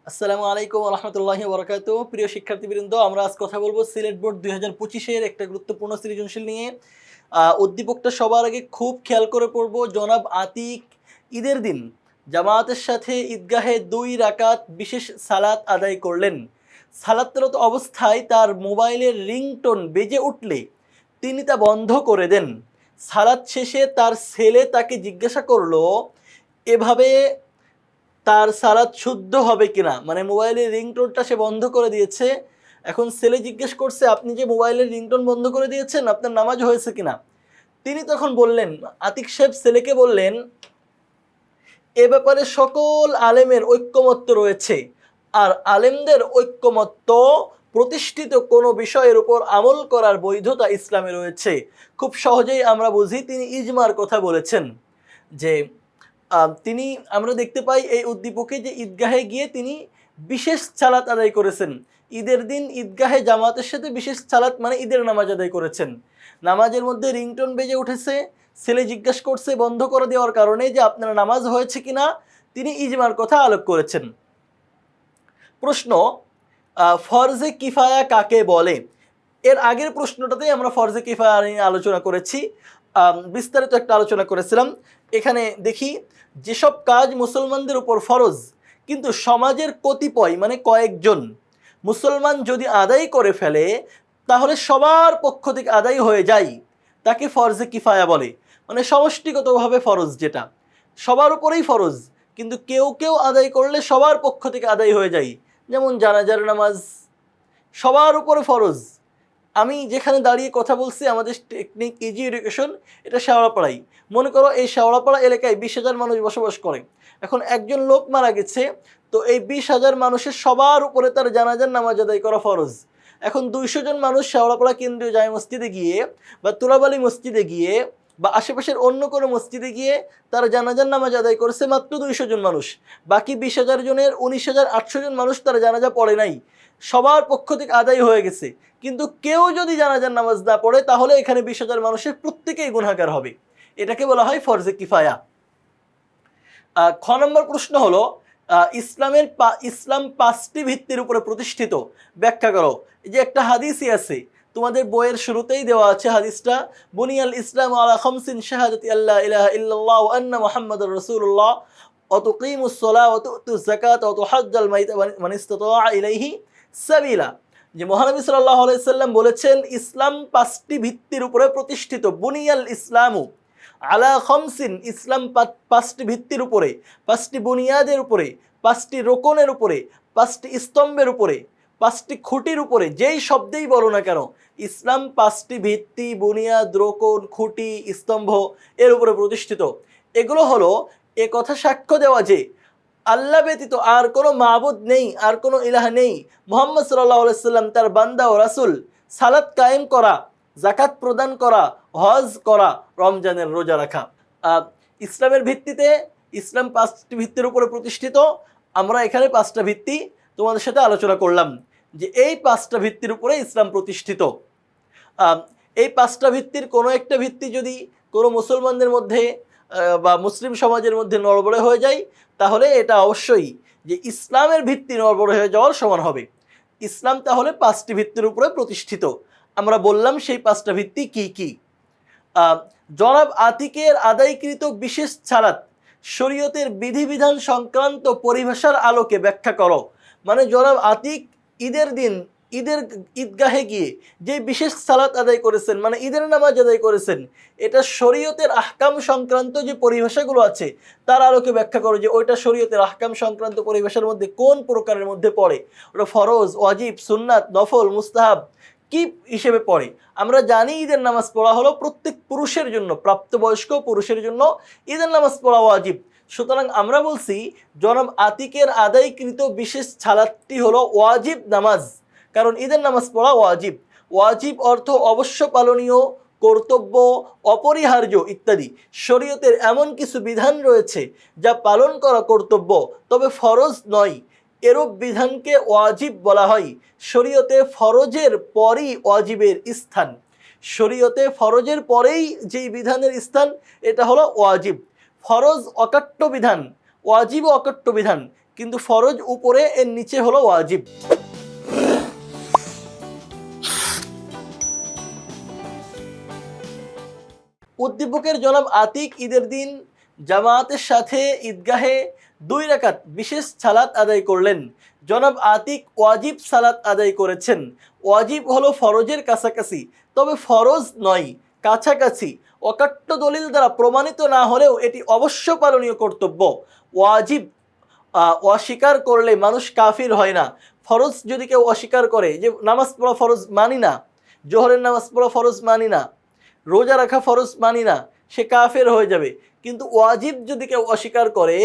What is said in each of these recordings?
আসসালামু আলাইকুম রহমতুল্লাহি বরকাত। প্রিয় শিক্ষার্থীবৃন্দ, আমরা আজ কথা বলবো সিলেট বোর্ড 2025-এর একটা গুরুত্বপূর্ণ সৃজনশীল নিয়ে। উদ্দীপকটা সবার আগে খুব খেয়াল করে পড়বো। জনাব আতিক ঈদের দিন জামায়াতের সাথে ঈদগাহে 2 রাকাত বিশেষ সালাত আদায় করলেন। সালাতরত অবস্থায় তার মোবাইলের রিংটোন বেজে উঠলে তিনি তা বন্ধ করে দেন। সালাত শেষে তার ছেলে তাকে জিজ্ঞাসা করলো, এভাবে তার সালাত শুদ্ধ হবে কিনা, মানে মোবাইলের রিংটোনটা সে বন্ধ করে দিয়েছে। এখন ছেলে জিজ্ঞেস করছে, আপনি যে মোবাইলের রিংটোন বন্ধ করে দিয়েছেন, আপনার নামাজ হয়েছে কিনা? তিনি তখন বললেন, আতিক সাহেব ছেলেকে বললেন, এ ব্যাপারে সকল আলেমের ঐক্যমত্য রয়েছে, আর আলেমদের ঐক্যমত্য প্রতিষ্ঠিত কোনো বিষয়ের উপর আমল করার বৈধতা ইসলামে রয়েছে। খুব সহজেই আমরা বুঝি তিনি ইজমার কথা বলেছেন। যে তিনি আমরা দেখতে পাই এই উদ্দীপকে যে ঈদগাহে গিয়ে তিনি বিশেষ সালাত আদায় করেছেন। ঈদের দিন ঈদগাহে জামাতের সাথে বিশেষ সালাত মানে ঈদের নামাজ আদায় করেছেন। নামাজের মধ্যে রিংটোন বেজে উঠেছে, ছেলে জিজ্ঞাসা করছে বন্ধ করে দেওয়ার কারণে যে আপনার নামাজ হয়েছে কিনা, তিনি ইজমার কথা আলোক করেছেন। প্রশ্ন, ফরজে কিফায়া কাকে বলে? এর আগের প্রশ্নটাতেই আমরা ফরজে কিফায়া নিয়ে আলোচনা করেছি, বিস্তারিত একটা আলোচনা করেছিলাম। এখানে দেখি, যেসব কাজ মুসলমানদের উপর ফরজ কিন্তু সমাজের কতিপয় মানে কয়েকজন মুসলমান যদি আদায় করে ফেলে তাহলে সবার পক্ষ থেকে আদায় হয়ে যায়, তাকে ফরজে কিফায়া বলে। মানে সমষ্টিগতভাবে ফরজ, যেটা সবার উপরেই ফরজ কিন্তু কেউ কেউ আদায় করলে সবার পক্ষ থেকে আদায় হয়ে যায়। যেমন জানাজার নামাজ সবার উপরে ফরজ। আমি যেখানে দাঁড়িয়ে কথা বলছি, আমাদের টেকনিক ইজি এডুকেশন, এটা শেওড়াপাড়াই। মনে করো এই শেওড়াপাড়া এলাকায় 20,000 মানুষ বসবাস করে। এখন একজন লোক মারা গেছে, তো এই 20,000 মানুষের সবার উপরে তার জানাজার নামাজ আদায় করা ফরজ। এখন 200 জন মানুষ শেওড়াপাড়া কেন্দ্রীয় জামে মসজিদে গিয়ে বা তুরাবালি মসজিদে গিয়ে বা আশেপাশের অন্য কোনো মসজিদে গিয়ে তার জানাজার নামাজ আদায় করেছে মাত্র 200 জন মানুষ। বাকি 20,000 জনের 19,800 জন মানুষ তার জানাজা পড়ে নাই, সবার পক্ষ থেকে আদায় হয়ে গেছে। কিন্তু কেউ যদি জানাজার নামাজ না পড়ে তাহলে এখানে 20,000 মানুষের প্রত্যেকেই গুনাহগার হবে। এটাকে বলা হয় ফরজে কিফায়া। খ নম্বর প্রশ্ন হলো, ইসলাম 5টি ভিত্তির উপরে প্রতিষ্ঠিত, ব্যাখ্যা করো। যে একটা হাদিসই আছে, তোমাদের বইয়ের শুরুতেই দেওয়া আছে হাদিসটা, বুনিয়াল ইসলাম আলা খামসিন শাহাদাতি আল্লা ইলাহা ইল্লাল্লাহ ওয়া আন্না মুহাম্মাদুর রাসূলুল্লাহ ওয়া তুকিমুস সালাহ ওয়া তুতুজ যাকাত ওয়া তুহাজ্জাল বাইতা মান ইসতাতা ইলাইহি সাবিলা। যে মহানবী সাল্লাল্লাহু আলাইহি সাল্লাম বলেছেন, ইসলাম 5টি ভিত্তির উপরে প্রতিষ্ঠিত। বুনিয়াল ইসলামু আলা খামসিন, ইসলাম 5টি ভিত্তির উপরে, 5টি বুনিয়াদের উপরে, 5টি রোকনের উপরে, 5টি স্তম্ভের উপরে, 5টি খুঁটির উপরে। যেই শব্দেই বলো না কেন, ইসলাম 5টি ভিত্তি, বুনিয়াদ, রোকন, খুঁটি, স্তম্ভ এর উপরে প্রতিষ্ঠিত। এগুলো হলো এ কথা সাক্ষ্য দেওয়া যে আল্লাহ ব্যতীত আর কোনো মাবুদ নেই, আর কোনো ইলাহ নেই, মুহাম্মদ সাল্লাল্লাহু আলাইহি সাল্লাম তার বান্দা ও রাসূল, সালাত কায়েম করা, জাকাত প্রদান করা, হজ করা, রমজানের রোজা রাখা। ইসলামের ভিত্তিতে, ইসলাম 5টি ভিত্তির উপরে প্রতিষ্ঠিত। আমরা এখানে 5টা ভিত্তি তোমাদের সাথে আলোচনা করলাম যে এই 5টা ভিত্তির উপরে ইসলাম প্রতিষ্ঠিত। এই 5টা ভিত্তির কোনো একটা ভিত্তি যদি কোনো মুসলমানদের মধ্যে বা মুসলিম সমাজের মধ্যে নড়বড়ে হয়ে যায়, তাহলে এটা অবশ্যই যে ইসলামের ভিত্তি নড়বড়ে হয়ে যাওয়ার সমান হবে। ইসলাম তাহলে 5টি ভিত্তির উপরে প্রতিষ্ঠিত। আমরা বললাম সেই 5টা ভিত্তি কি কি। জনাব আতিকের আদায়কৃত বিশেষ সালাত শরীয়তের বিধিবিধান সংক্রান্ত পরিভাষার আলোকে ব্যাখ্যা করো। মানে জনাব আতিক ঈদের দিন ঈদগাহে গিয়ে যে বিশেষ সালাত আদায় করেছেন, মানে ঈদের নামাজ আদায় করেছেন, এটা শরীয়তের আহকাম সংক্রান্ত যে পরিভাষাগুলো আছে তার আলোকে ব্যাখ্যা করো যে ওইটা শরীয়তের আহকাম সংক্রান্ত পরিভাষার মধ্যে কোন প্রকারের মধ্যে পড়ে, ওটা ফরজ, ওয়াজিব, সুন্নাত, নফল, মুস্তাহাব কি হিসেবে পড়ে। আমরা জানি ঈদের নামাজ পড়া হলো প্রত্যেক পুরুষের জন্য, প্রাপ্তবয়স্ক পুরুষের জন্য ঈদের নামাজ পড়া ওয়াজিব। সুতরাং আমরা বলছি জনাব আতিকের আদায়কৃত বিশেষ সালাতটি হলো ওয়াজিব নামাজ, কারণ ঈদের নামাজ পড়া ওয়াজিব। ওয়াজিব অর্থ অবশ্য পালনীয়, কর্তব্য, অপরিহার্য ইত্যাদি। শরীয়তের এমন কিছু বিধান রয়েছে যা পালন করা কর্তব্য তবে ফরজ নয়, এরূপ বিধানকে ওয়াজিব বলা হয়। শরীয়তে ফরজের পরই ওয়াজিবের স্থান, শরীয়তে ফরজের পরেই যেই বিধানের স্থান এটা হলো ওয়াজিব। ফরজ অকাট্য বিধান, ওয়াজিব অকাট্য বিধান, কিন্তু ফরজ উপরে, এর নিচে হলো ওয়াজিব। উদ্দীপকের জনাব আতিক ঈদের দিন জামায়াতের সাথে ঈদগাহে 2 রাকাত বিশেষ সালাত আদায় করলেন। জনাব আতিক ওয়াজিব সালাত আদায় করেছেন। ওয়াজিব হলো ফরজের কাছাকাছি, তবে ফরজ নয়, কাছাকাছি। অকাট্য দলিল দ্বারা প্রমাণিত না হলেও এটি অবশ্য পালনীয় কর্তব্য। ওয়াজিব অস্বীকার করলে মানুষ কাফির হয় না। ফরজ যদি কেউ অস্বীকার করে, যে নামাজ পড়া ফরজ মানি না, জোহরের নামাজ পড়া ফরজ মানি না, রোজা রাখা ফরজ মানি না, সে কাফের হয়ে যাবে। কিন্তু ওয়াজিব যদি কেউ অস্বীকার করে,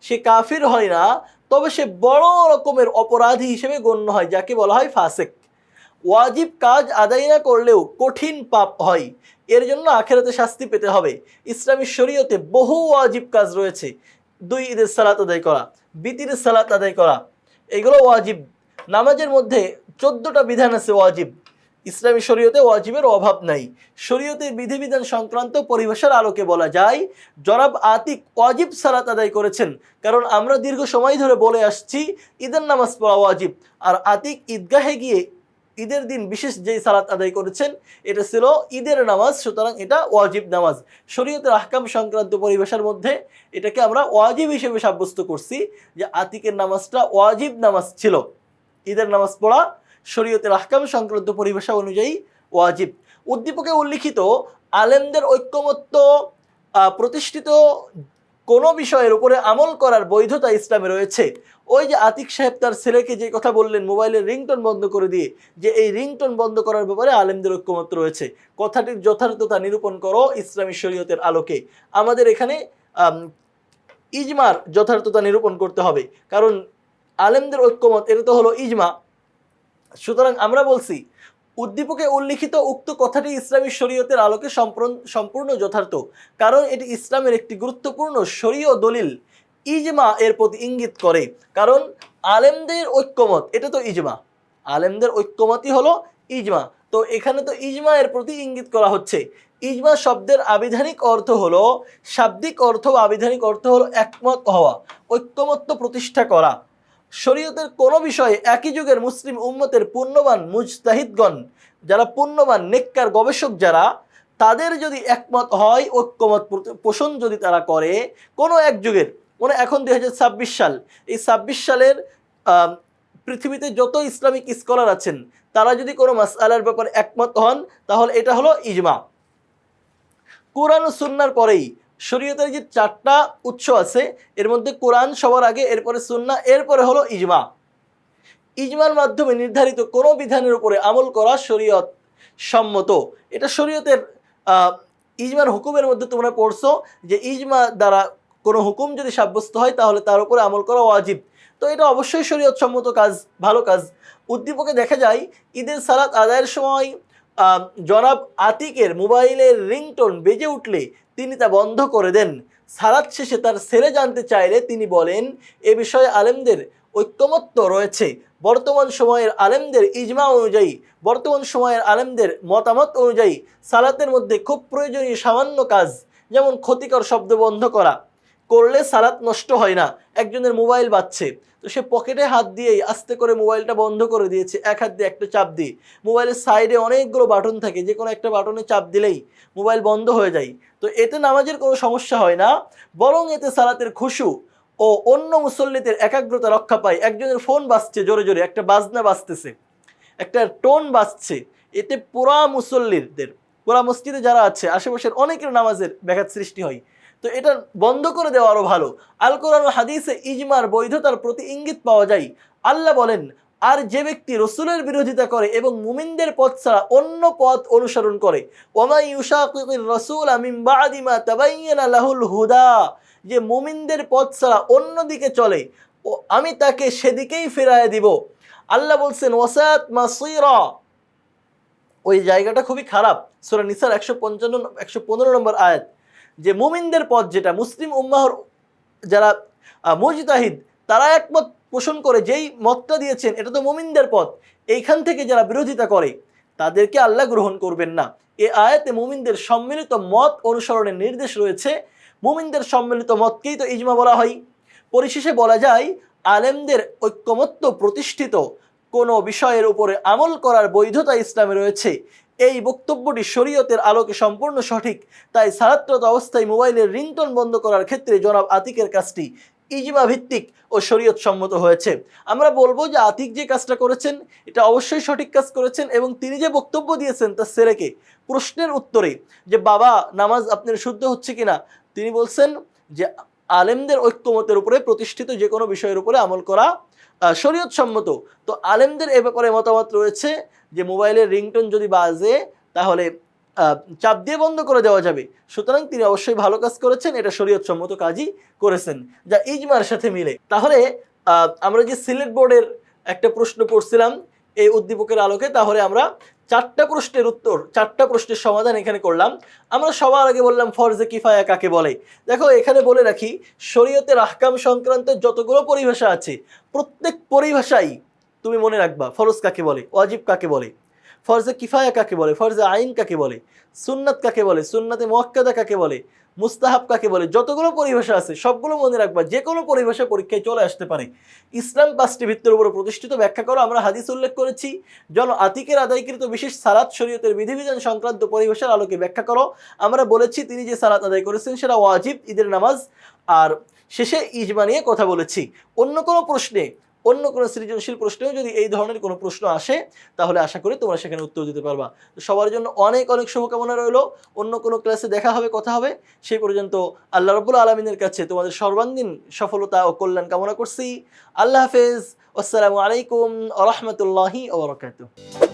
সে কাফির হয় না, তবে সে বড় রকমের অপরাধী হিসেবে গণ্য হয়, যাকে বলা হয় ফাসেক। ওয়াজিব কাজ আদায় না করলেও কঠিন পাপ হয়, এর জন্য আখিরাতে শাস্তি পেতে হবে। ইসলামী শরীয়তে বহু ওয়াজিব কাজ রয়েছে। 2 ঈদের সালাত আদায় করা, বিতিরের সালাত আদায় করা, এগুলো ওয়াজিব। নামাজের মধ্যে 14টা বিধান আছে ওয়াজিব। ইসলামী শরীয়তে ওয়াজিবের অভাব নাই। শরীয়তের বিধিবিধান সংক্রান্ত পরিভাষার আলোকে বলা যায়, জনাব আতিক ওয়াজিব সালাত আদায় করেছেন। কারণ আমরা দীর্ঘ সময় ধরে বলে আসছি ঈদের নামাজ পড়া ওয়াজিব, আর আতিক ঈদগাহে গিয়ে ঈদের দিন বিশেষ যেই সালাত আদায় করেছেন এটা ছিল ঈদের নামাজ, সুতরাং এটা ওয়াজিব নামাজ। শরীয়তের আহকাম সংক্রান্ত পরিভাষার মধ্যে এটাকে আমরা ওয়াজিব হিসেবে সাব্যস্ত করছি, যে আতিকের নামাজটা ওয়াজিব নামাজ ছিল। ঈদের নামাজ পড়া শরীয়তের আহকাম সংক্রান্ত পরিভাষা অনুযায়ী ওয়াজিব। উদ্দীপকে উল্লিখিত আলেমদের ঐক্যমত্য প্রতিষ্ঠিত কোনো বিষয়ের উপরে আমল করার বৈধতা ইসলামে রয়েছে। ওই যে আতিক সাহেব তার ছেলেকে যে কথা বললেন মোবাইলের রিংটোন বন্ধ করে দিয়ে, যে এই রিংটোন বন্ধ করার ব্যাপারে আলেমদের ঐক্যমত রয়েছে, কথাটির যথার্থতা নিরূপণ করো ইসলামী শরীয়তের আলোকে। আমাদের এখানে ইজমার যথার্থতা নিরূপণ করতে হবে, কারণ আলেমদের ঐক্যমত এটা তো হলো ইজমা। সুতরাং আমরা বলছি উদ্দীপকে উল্লিখিত উক্ত কথাটি ইসলামী শরীয়তের আলোকে সম্পূর্ণ যথার্থ, কারণ এটি ইসলামের একটি গুরুত্বপূর্ণ শরীয় দলিল। ইজমা এর প্রতি ইঙ্গিত করে, কারণ আলেমদের ঐক্যমত এটা তো ইজমা, আলেমদের ঐক্যমতই হলো ইজমা। তো এখানে তো ইজমা এর প্রতি ইঙ্গিত করা হচ্ছে। ইজমা শব্দের আবিধানিক অর্থ হলো, শাব্দিক অর্থ বা আবিধানিক অর্থ হলো একমত হওয়া, ঐক্যমত্য প্রতিষ্ঠা করা। শরীয়তের কোনো বিষয়ে একই যুগের মুসলিম উম্মতের পুণ্যবান মুজতাহিদগণ, যারা পুণ্যবান নেককার গবেষক যারা, তাদের যদি একমত হয়, ঐক্যমত পোষণ যদি তারা করে কোনো এক যুগের, মানে এখন 2026 সাল, এই 26 সালের পৃথিবীতে যত ইসলামিক স্কলার আছেন তারা যদি কোনো মাসআলার ব্যাপারে একমত হন, তাহলে এটা হলো ইজমা। কোরআন ও সুন্নাহর পরেই শরীয়তের যে 4টা উৎস আছে, এর মধ্যে কোরআন সবার আগে, এরপরে সুন্নাহ, এরপরে হলো ইজমা। ইজমার মাধ্যমে নির্ধারিত কোনো বিধানের উপরে আমল করা শরীয়ত সম্মত। এটা শরীয়তের ইজমার হুকুমের মধ্যে তোমরা পড়ছো যে ইজমা দ্বারা কোনো হুকুম যদি সাব্যস্ত হয় তাহলে তার উপরে আমল করা ওয়াজিব। তো এটা অবশ্যই শরীয়ত সম্মত কাজ, ভালো কাজ। উদ্দীপকে দেখা যায় ঈদের সালাত আদায়ের সময় জনাব আতিকের মোবাইলের রিংটোন বেজে উঠলে তিনি তা বন্ধ করে দেন। সালাত শেষে তার ছেলে জানতে চাইলে তিনি বলেন, এ বিষয়ে আলেমদের ঐক্যমত্য রয়েছে। বর্তমান সময়ের আলেমদের ইজমা অনুযায়ী, বর্তমান সময়ের আলেমদের মতামত অনুযায়ী সালাতের মধ্যে খুব প্রয়োজনীয় সামান্য কাজ, যেমন ক্ষতিকর শব্দ বন্ধ করা, করলে সালাত নষ্ট হয় না। একজনের মোবাইল বাজছে, তো সে পকেটে হাত দিয়েই আস্তে করে মোবাইলটা বন্ধ করে দিয়েছে, এক হাত দিয়ে একটা চাপ দিয়ে। মোবাইলের সাইডে অনেকগুলো বাটন থাকে, যে কোনো একটা বাটনে চাপ দিলেই মোবাইল বন্ধ হয়ে যায়। তো এতে নামাজের কোনো সমস্যা হয় না, বরং এতে সালাতের খুশু ও অন্য মুসল্লিদের একাগ্রতা রক্ষা পায়। একজনের ফোন বাজছে জোরে জোরে, একটা বাজনা বাজতেছে, একটা টোন বাজছে, এতে পুরা মুসল্লিদের, পুরা মসজিদে যারা আছে আশেপাশের অনেকের নামাজের ব্যাঘাত সৃষ্টি হয়। তো এটা বন্ধ করে দেওয়া আরও ভালো। আল কোরআন ও হাদিসে ইজমার বৈধতার প্রতি ইঙ্গিত পাওয়া যায়। আল্লাহ বলেন, আর যে ব্যক্তি রসুলের বিরোধিতা করে এবং মুমিনদের পথ ছাড়া অন্য পথ অনুসরণ করে, ওয়ামাই ইউশাকিকির রাসূলা মিন বাদি মা তাবায়্যানা লাহুল হুদা, যে মুমিনদের পথ ছাড়া অন্যদিকে চলে ও আমি তাকে সেদিকেই ফেরায় দিব। আল্লাহ বলছেন ওয়াসাত মাসিরা, ওই জায়গাটা খুবই খারাপ। সূরা নিসার 115 নম্বর আয়াত, যে মুমিনদের পথ, যেটা মুসলিম উম্মাহর যারা মুজতাহিদ তারা একমত পোষণ করে যেই মতটা দিয়েছেন এটা তো মুমিনদের পথ, এইখান থেকে যারা বিরোধিতা করে তাদেরকে আল্লাহ গ্রহণ করবেন না। এই আয়াতে মুমিনদের সম্মিলিত মত অনুসরণের নির্দেশ রয়েছে। মুমিনদের সম্মিলিত মতকেই তো ইজমা বলা হয়। পরিশেষে বলা যায়, আলেমদের ঐক্যমত্য প্রতিষ্ঠিত কোনো বিষয়ের উপরে আমল করার বৈধতা ইসলামে রয়েছে, এই বক্তব্যটি শরীয়তের আলোকে সম্পূর্ণ সঠিক। তাই সালাতরত অবস্থায় মোবাইলের রিংটোন বন্ধ করার ক্ষেত্রে জনাব আতিকের কাজটি ইজমা ভিত্তিক ও শরীয়ত সম্মত হয়েছে। আমরা বলবো যে আতিক যে কাজটা করেছেন এটা অবশ্যই সঠিক কাজ করেছেন, এবং তিনি যে বক্তব্য দিয়েছেন তার ছেলেকে প্রশ্নের উত্তরে যে বাবা নামাজ আপনার শুদ্ধ হচ্ছে কিনা, তিনি বলছেন যে আলেমদের ঐক্যমতের উপরে প্রতিষ্ঠিত যে কোনো বিষয়ের উপরে আমল করা শরীয়ত সম্মত। তো আলেমদের এ ব্যাপারে মতামত রয়েছে যে মোবাইলের রিংটোন যদি বাজে তাহলে চাপ দিয়ে বন্ধ করে দেওয়া যাবে। সুতরাং তিনি অবশ্যই ভালো কাজ করেছেন, এটা শরীয়ত সম্মত কাজই করেছেন যা ইজমার সাথে মিলে। তাহলে আমরা যে সিলেট বোর্ডের একটা প্রশ্ন পড়ছিলাম এই উদ্দীপকের আলোকে, তাহলে আমরা 4টা প্রশ্নের উত্তর, 4টা প্রশ্নের সমাধান এখানে করলাম। আমরা সবার আগে বললাম ফরজে কিফায়া কাকে বলে। দেখো এখানে বলে রাখি, শরীয়তের আহকাম সংক্রান্ত যতগুলো পরিভাষা আছে প্রত্যেক পরিভাষাই তুমি মনে রাখবা ফরজ কাকে বলে, ওয়াজিব কাকে বলে, ফরজে কিফায়া কাকে বলে, ফরজে আইন কাকে বলে, সুন্নাত কাকে বলে, সুন্নাতে মুআক্কাদা কাকে বলে, মুস্তাহাব কাকে বলে, যতগুলো পরিভাষা আছে সবগুলো মনে রাখবা। যে কোনো পরিভাষা পরীক্ষায় চলে আসতে পারে। ইসলাম 5টি ভিত্তির উপর প্রতিষ্ঠিত, ব্যাখ্যা করো। আমরা হাদিস উল্লেখ করেছি, আতিকের আদায়কৃত বিশেষ সালাত শরীয়তের বিধিবিধান সংক্রান্ত পরিভাষার আলোকে ব্যাখ্যা করো। আমরা বলেছি তিনি যে সালাত আদায় করেছেন সেটা ওয়াজিব, ঈদের নামাজ। আর শেষে ইজমা নিয়ে কথা বলেছি। অন্য কোনো সৃজনশীল প্রশ্নেও যদি এই ধরনের কোনো প্রশ্ন আসে তাহলে আশা করি তোমরা সেখানে উত্তর দিতে পারবা। তো সবার জন্য অনেক অনেক শুভকামনা রইল। অন্য কোনো ক্লাসে দেখা হবে, কথা হবে। সেই পর্যন্ত আল্লাহ রাব্বুল আলামিনের কাছে তোমাদের সর্বাঙ্গীন সফলতা ও কল্যাণ কামনা করছি। আল্লাহ হাফেজ। আসসালামু আলাইকুম ওয়া রাহমাতুল্লাহি ওয়া বারাকাতুহু।